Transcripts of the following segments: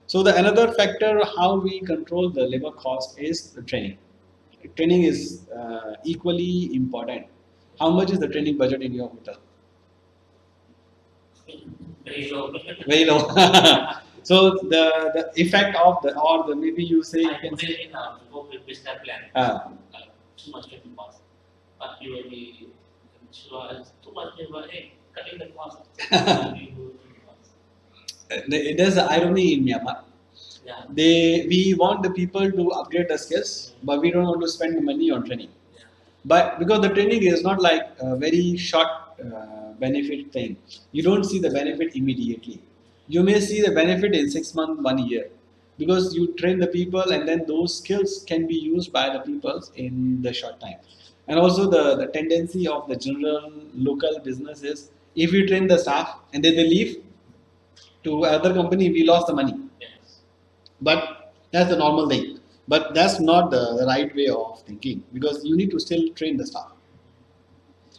So the another factor how we control the labor cost is the training. Training is equally important. How much is the training budget in your hotel? Very low. Very low. So the effect of the or the maybe you say you can say Go with business plan. Too much training cost. But you will be sure too much labor, hey, cutting the cost. there's an irony in Myanmar. Yeah. We want the people to upgrade the skills, but we don't want to spend the money on training. Yeah. But because the training is not like a very short benefit thing, you don't see the benefit immediately. You may see the benefit in 6 months, 1 year, because you train the people, and then those skills can be used by the people in the short time. And also the tendency of the general local business is if you train the staff and then they leave to other company, we lost the money. Yes. But that's the normal thing. But that's not the right way of thinking because you need to still train the staff.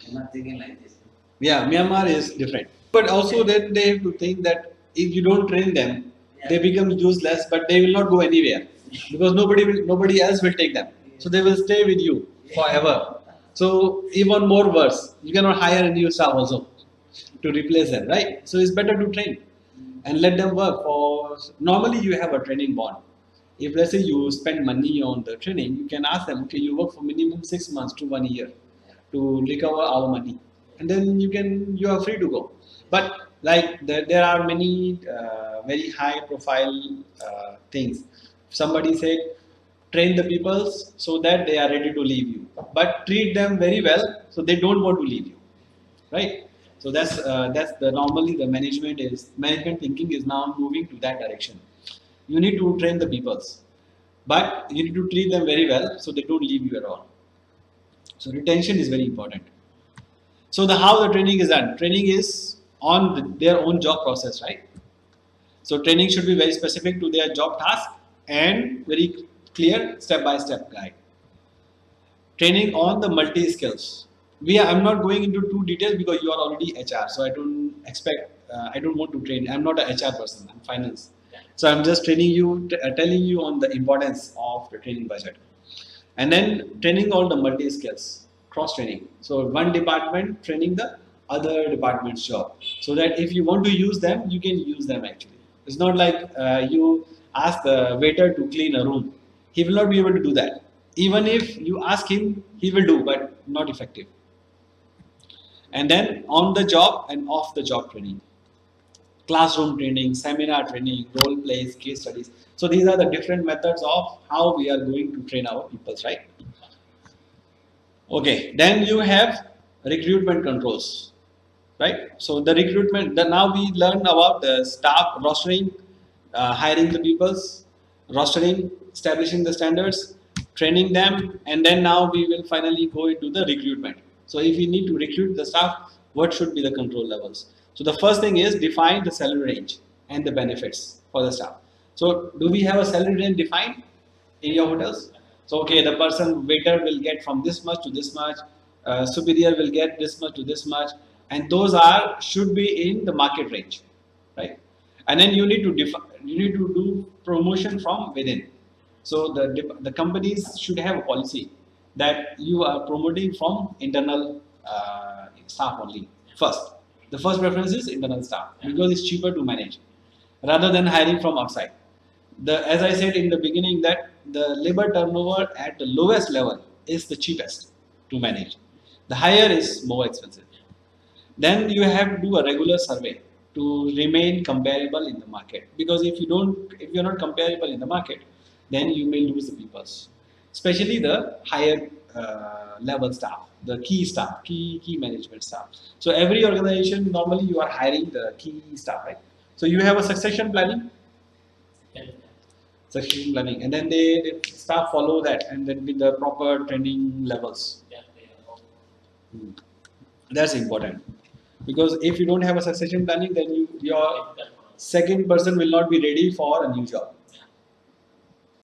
I'm not thinking like this. Yeah, Myanmar is different. But also then they have to think that if you don't train them, they become useless, but they will not go anywhere because nobody else will take them. So they will stay with you forever. So even more worse, you cannot hire a new staff also to replace them, right? So it's better to train and let them work for. Normally you have a training bond. If let's say you spend money on the training, you can ask them, okay, you work for minimum 6 months to 1 year to recover our money, and then you are free to go. But like there are many very high profile things. Somebody said, train the people so that they are ready to leave you, but treat them very well so they don't want to leave you, right? So that's the normally the management thinking is now moving to that direction. You need to train the peoples, but you need to treat them very well so they don't leave you at all. So retention is very important. So the how the training is done. Training is on their own job process, right? So training should be very specific to their job task and very clear step-by-step guide. Training on the multi skills. I'm not going into too details because you are already HR, so I don't expect. I don't want to train. I'm not an HR person. I'm finance. So I'm just training you, telling you on the importance of the training budget. And then training all the multi skills, cross training. So one department training the other department's job, so that if you want to use them, you can use them actually. It's not like you ask the waiter to clean a room. He will not be able to do that. Even if you ask him, he will do, but not effective. And then on the job and off the job training, classroom training, seminar training, role plays, case studies. So these are the different methods of how we are going to train our peoples, right? Okay, then you have recruitment controls, right? So the recruitment, now we learn about the staff rostering, hiring the peoples, rostering, establishing the standards, training them, and then now we will finally go into the recruitment. So if we need to recruit the staff, what should be the control levels? So the first thing is define the salary range and the benefits for the staff. So do we have a salary range defined in your hotels? So okay, the person waiter will get from this much to this much, superior will get this much to this much, and those are should be in the market range, right? And then you need to do promotion from within. So the companies should have a policy that you are promoting from internal staff only first. The first preference is internal staff because it's cheaper to manage rather than hiring from outside. As I said in the beginning that the labor turnover at the lowest level is the cheapest to manage. The higher is more expensive. Then you have to do a regular survey to remain comparable in the market. Because if you're not comparable in the market, then you may lose the peoples, especially the higher level staff, the key staff, key management staff. So every organization normally you are hiring the key staff, right? So you have a succession planning, and then they staff follow that, and then with the proper training levels. That's important because if you don't have a succession planning, then your second person will not be ready for a new job.